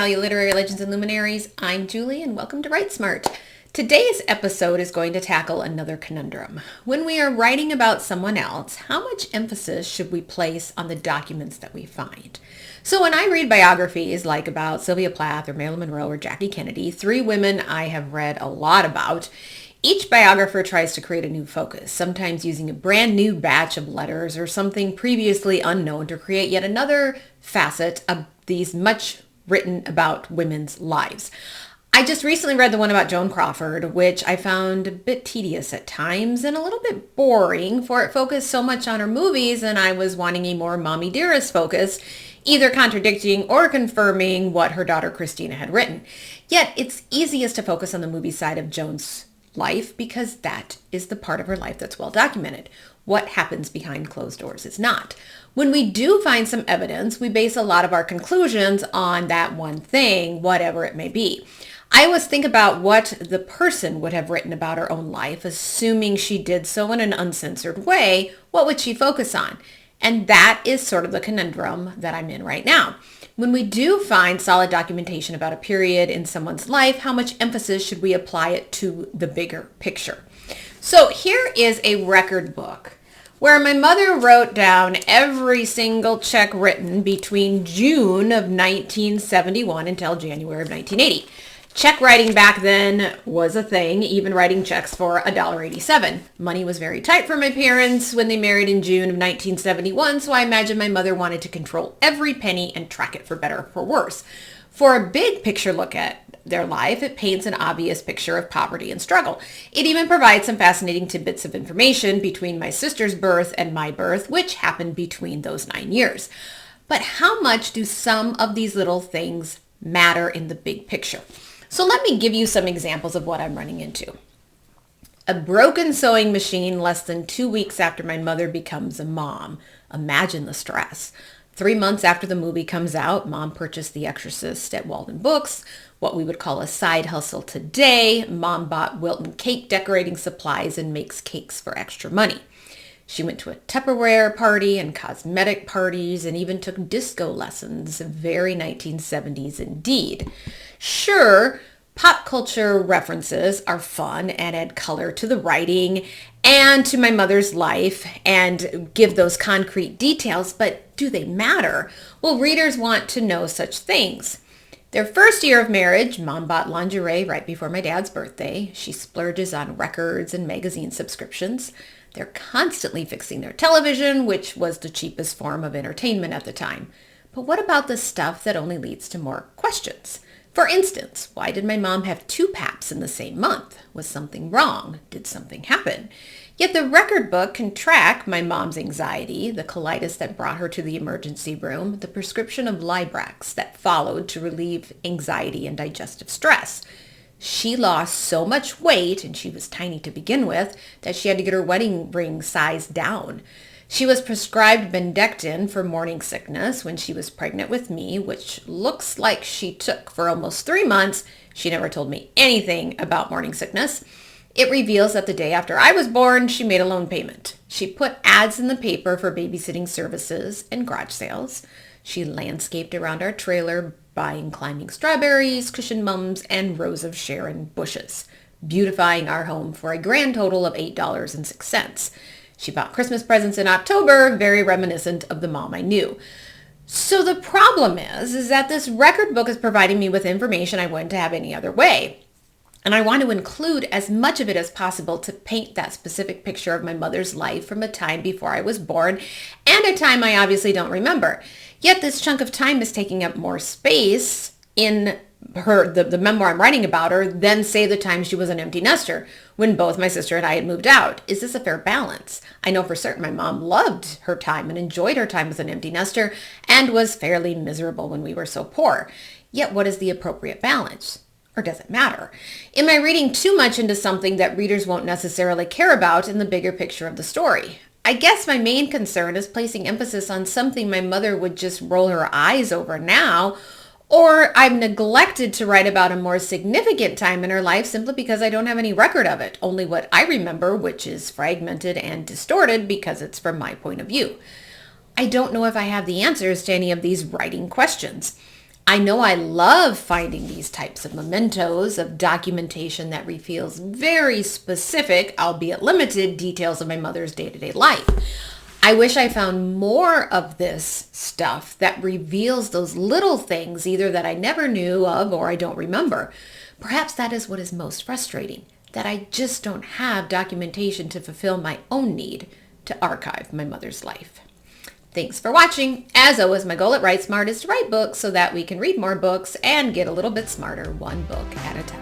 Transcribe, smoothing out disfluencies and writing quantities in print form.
all you literary legends and luminaries. I'm Julie, and welcome to Write Smart. Today's episode is going to tackle another conundrum. When we are writing about someone else, how much emphasis should we place on the documents that we find? So when I read biographies like about Sylvia Plath or Marilyn Monroe or Jackie Kennedy, three women I have read a lot about, each biographer tries to create a new focus, sometimes using a brand new batch of letters or something previously unknown to create yet another facet of these much written about women's lives. I just recently read the one about Joan Crawford, which I found a bit tedious at times and a little bit boring, for it focused so much on her movies and I was wanting a more mommy dearest focus, either contradicting or confirming what her daughter Christina had written. Yet it's easiest to focus on the movie side of Joan's life because that is the part of her life that's well documented. What happens behind closed doors is not. When we do find some evidence, we base a lot of our conclusions on that one thing, whatever it may be. I always think about what the person would have written about her own life, assuming she did so in an uncensored way. What would she focus on? And that is sort of the conundrum that I'm in right now. When we do find solid documentation about a period in someone's life, how much emphasis should we apply it to the bigger picture? So here is a record book where my mother wrote down every single check written between June of 1971 until January of 1980. Check writing back then was a thing, even writing checks for $1.87. Money was very tight for my parents when they married in June of 1971, so I imagine my mother wanted to control every penny and track it for better or for worse. For a big picture look at their life, it paints an obvious picture of poverty and struggle. It even provides some fascinating tidbits of information between my sister's birth and my birth, which happened between those 9 years. But how much do some of these little things matter in the big picture? So let me give you some examples of what I'm running into. A broken sewing machine less than 2 weeks after my mother becomes a mom. Imagine the stress. 3 months after the movie comes out, Mom purchased The Exorcist at Walden Books, what we would call a side hustle today. Mom bought Wilton cake decorating supplies and makes cakes for extra money. She went to a Tupperware party and cosmetic parties and even took disco lessons, very 1970s indeed. Sure, pop culture references are fun and add color to the writing and to my mother's life and give those concrete details, but do they matter? Well, readers want to know such things. Their first year of marriage, Mom bought lingerie right before my dad's birthday. She splurges on records and magazine subscriptions. They're constantly fixing their television, which was the cheapest form of entertainment at the time. But what about the stuff that only leads to more questions? For instance, why did my mom have 2 PAPs in the same month? Was something wrong? Did something happen? Yet the record book can track my mom's anxiety, the colitis that brought her to the emergency room, the prescription of Librax that followed to relieve anxiety and digestive stress. She lost so much weight, and she was tiny to begin with, that she had to get her wedding ring size down. She was prescribed Bendectin for morning sickness when she was pregnant with me, which looks like she took for almost 3 months. She never told me anything about morning sickness. It reveals that the day after I was born, she made a loan payment. She put ads in the paper for babysitting services and garage sales. She landscaped around our trailer, buying climbing strawberries, cushion mums, and rows of Sharon bushes, beautifying our home for a grand total of $8.06. She bought Christmas presents in October, very reminiscent of the mom I knew. So the problem is that this record book is providing me with information I wouldn't have any other way. And I want to include as much of it as possible to paint that specific picture of my mother's life from a time before I was born and a time I obviously don't remember. Yet this chunk of time is taking up more space in the memoir I'm writing about her than, say, the time she was an empty nester when both my sister and I had moved out. Is this a fair balance? I know for certain my mom loved her time and enjoyed her time as an empty nester and was fairly miserable when we were so poor. Yet what is the appropriate balance? Or does it matter? Am I reading too much into something that readers won't necessarily care about in the bigger picture of the story? I guess my main concern is placing emphasis on something my mother would just roll her eyes over now, or I've neglected to write about a more significant time in her life simply because I don't have any record of it, only what I remember, which is fragmented and distorted because it's from my point of view. I don't know if I have the answers to any of these writing questions. I know I love finding these types of mementos, of documentation that reveals very specific, albeit limited, details of my mother's day-to-day life. I wish I found more of this stuff that reveals those little things, either that I never knew of or I don't remember. Perhaps that is what is most frustrating, that I just don't have documentation to fulfill my own need to archive my mother's life. Thanks for watching. As always, my goal at Write Smart is to write books so that we can read more books and get a little bit smarter, one book at a time.